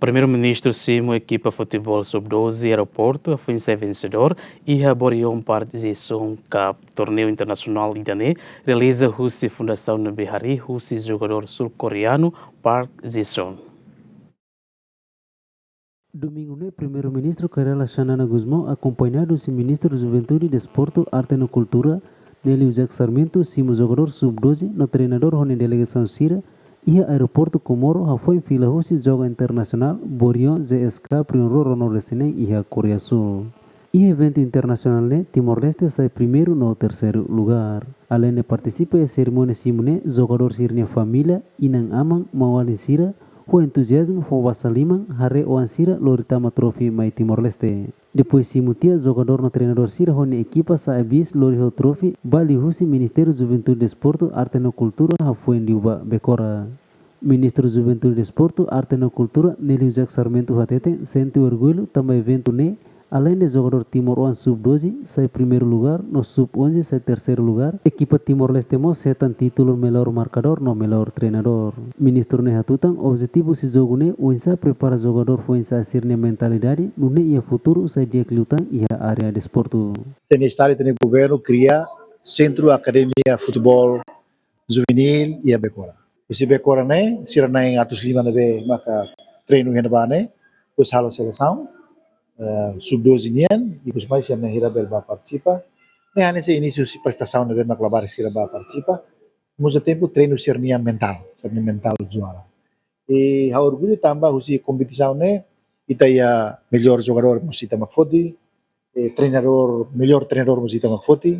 Primeiru-Ministru simu ekipa futeból sub-12 Aeroportu hafoin vensedór e a Boryeong Park Ji-sung Cup, torneiu internasional idane, realiza hosi fundasaun hari hosi jogador sul-koreanu Park Ji-sung. Domingo, Primeiro-Ministro Karela Xanana Guzmão, acompanhado do Ministro da Juventude, Desporto, Arte e Cultura, Nelio Jack Sarmento, simu jogador sub-12, no treinador Rony Delegação Sira, e a Aeroportu Komoro, hafoin fila hosi jogo internasional, Boryeong JSK Primeiru Rono Resinen e a Coreia Sul. E evento internacional, Timor-Leste sai primeiro no terceiro lugar. Além de participar da cerimônia simune, jogador sirnya família, inang amang, mawalin sira, o entusiasmo foi basaliman, hare oan sira, loritama trofi mai Timor-Leste. Depois simutia, jogador no treinador sira, hone ekipa sa abis, loriho trofi, bali husi Ministério Juventude Desporto, Arte e Cultura, hafoin diuba bekora. Ministro Juventude Desporto, Arte e Cultura, Nelio Jack Sarmento hatete, sente orgulho, também evento ne, além de jogador Timor-1 sub-12, sai primeiro lugar, no sub-11 sai terceiro lugar. Equipa Timor-Leste mo setan título melhor marcador no melhor treinador. Ministro ne hatutan, objetivo si jogo ne, uinsa prepara jogador foi insa asirne mentalidade, nune ia futuro sai dia kelutan ia área desporto. Tem estado tem governo cria centro academia futebol juvenil ia bekora. Isi bekora ne, sira na yang atus lima nebe maka treino henba ne, pues halo seleção. Sub-12 nian, ikut mais yang nahira belba participa. Ne ane se início si prestação nebe maklabar sira ba participa. Musa tempo treino sirnia mental juara. E ha orgulho tambah husi competição ne, ita ia melhor jogador musita makfoti, melhor treinador musita makfoti.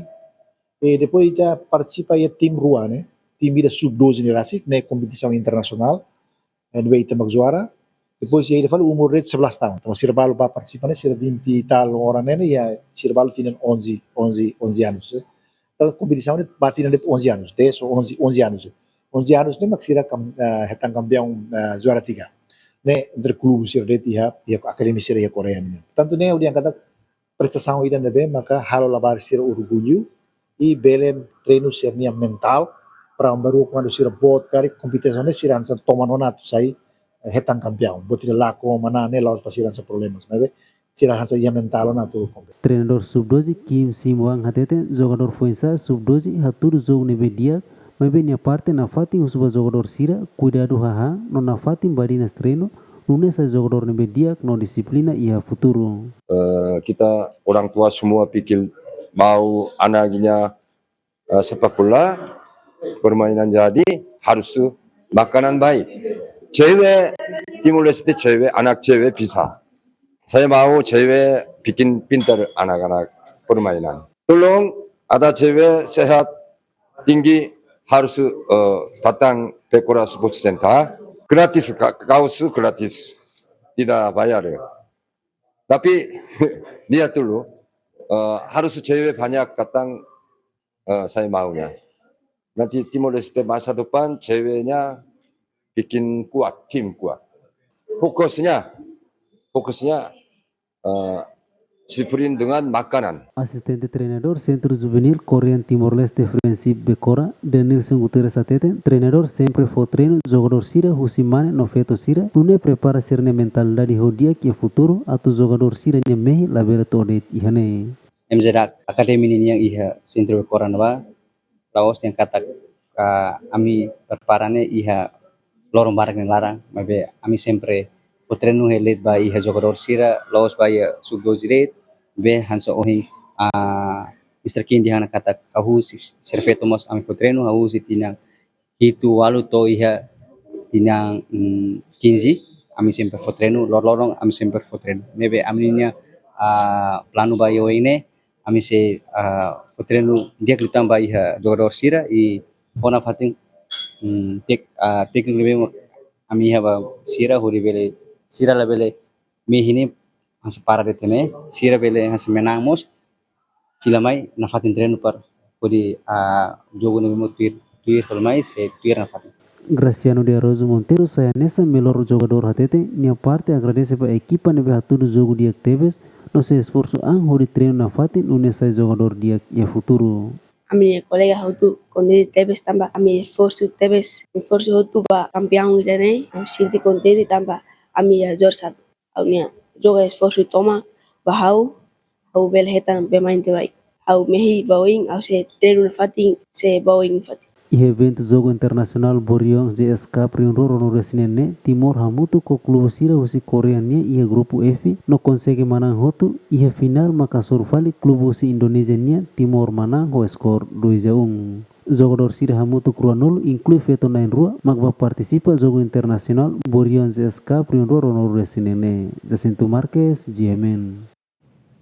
E depois ita participa ia tim rua ne, tim ida sub-12 ni rasik ne competição internasional. Nebe ita magjuara. Depois ia falo umur rate 11 tahun. Então Sirbalu ba participa ne sir 20 tal orang ne ya Sirbalu tinan 11 anos. Então competição ne batinan 11 anos, 10 ou 11 anos. 11 anos ne maksira hetang campeão juara 3. Ne entre clube sir rate ia academia sir ia koreanu. Portanto ne udah kata prestação ida nebe maka halo labar sir orgulho e belem treino sirnia mental para baru quando sir bot kari competição ne sir ansan toman onat sai hetang campeão, botir lá com mana ne laos pasiran sa problemas, mas sira hasa ia mental na tu. Treinador sub-12 Kim Simuang hatete, jogador Fuensa sub-12 haturu jogo nebe dia, mas bem a parte na fatin usuba jogador sira, cuidado haha, no na fatin barinas treino, nunesa jogador nebe dia, no disiplina ia futuro. Kita orang tua semua pikir mau anaknya sepak bola, permainan jadi harus makanan baik. Cewek Timor-Leste cewek, anak cewek bisa. Saya mau cewek bikin pintar anak-anak permainan. Tolong ada cewek sehat tinggi harus datang Bekora Sports Center. Gratis, kaos gratis. Tidak bayar. Tapi dia dulu harus cewek banyak datang saya maunya. Nanti Timor-Leste masa depan ceweknya bikin kuat, tim kuat. Fokusnya disiplin dengan makanan. Asistente treinador Centro Juvenil Korean Timor-Leste Friendship Bekora, Daniel Gutierrez atete, treinador sempre foi treino, jogador sira, husimane, no feto sira, tune prepara sirne mentalidade hodia que futuro, atu jogador sira nya mehi labela todet ihane. MZak akademi ini yang iha Centro Bekora nawa, laos yang kata ami perparane iha lorong barang yang larang, mabe ami sempre fotrenu helet ba iha jogador sira, laos ba ia sub-12 rate, be hanso ohi Mr. King dihana kata kahu serveto mos ami fotrenu hahu si tinang hitu walu to iha tinang 15, ami sempre fotrenu lorong ami sempre fotrenu. Nebe aminnya planu ba yo ini ami se fotrenu dia kelutan ba iha jogador sira i ona fatin teknik lebih ami haba sira huri bele sira labele mehini has para detene sira bele has menamos filamai nafatin treino par huri jogo no mo tuir filamai se tuir nafatin. Graciano de Arrozo Monteiro saya nessa melhor jogador hatete, minha parte agradece para a equipa nebe haturu jogo dia teves, no se esforço an huri treino na fatin nessa jogador dia ia futuro. Ami colega hautu contente tebes tambah ami esforço tebes esforço hautu ba campeão irene am sinti contente tambah ami ya jor satu. Aunya joga esforço toma bahau au bel hetan pemain terbaik. Au mehi bawing au se treino fating se bawing fating. E evento jogo internasional Boryeong JSK Primeiru no resinene Timor hamutu ko klubu sira husi koreania ia grupo F no consegue manang hotu ia final maka survali klubu si Indonesia nia Timor manang ho skor 2-1. Jogador sira hamutu koreanu inclui feto nain rua magba participa jogo internasional Boryeong JSK Primeiru no resinene. Jacinto Marquez, GMN.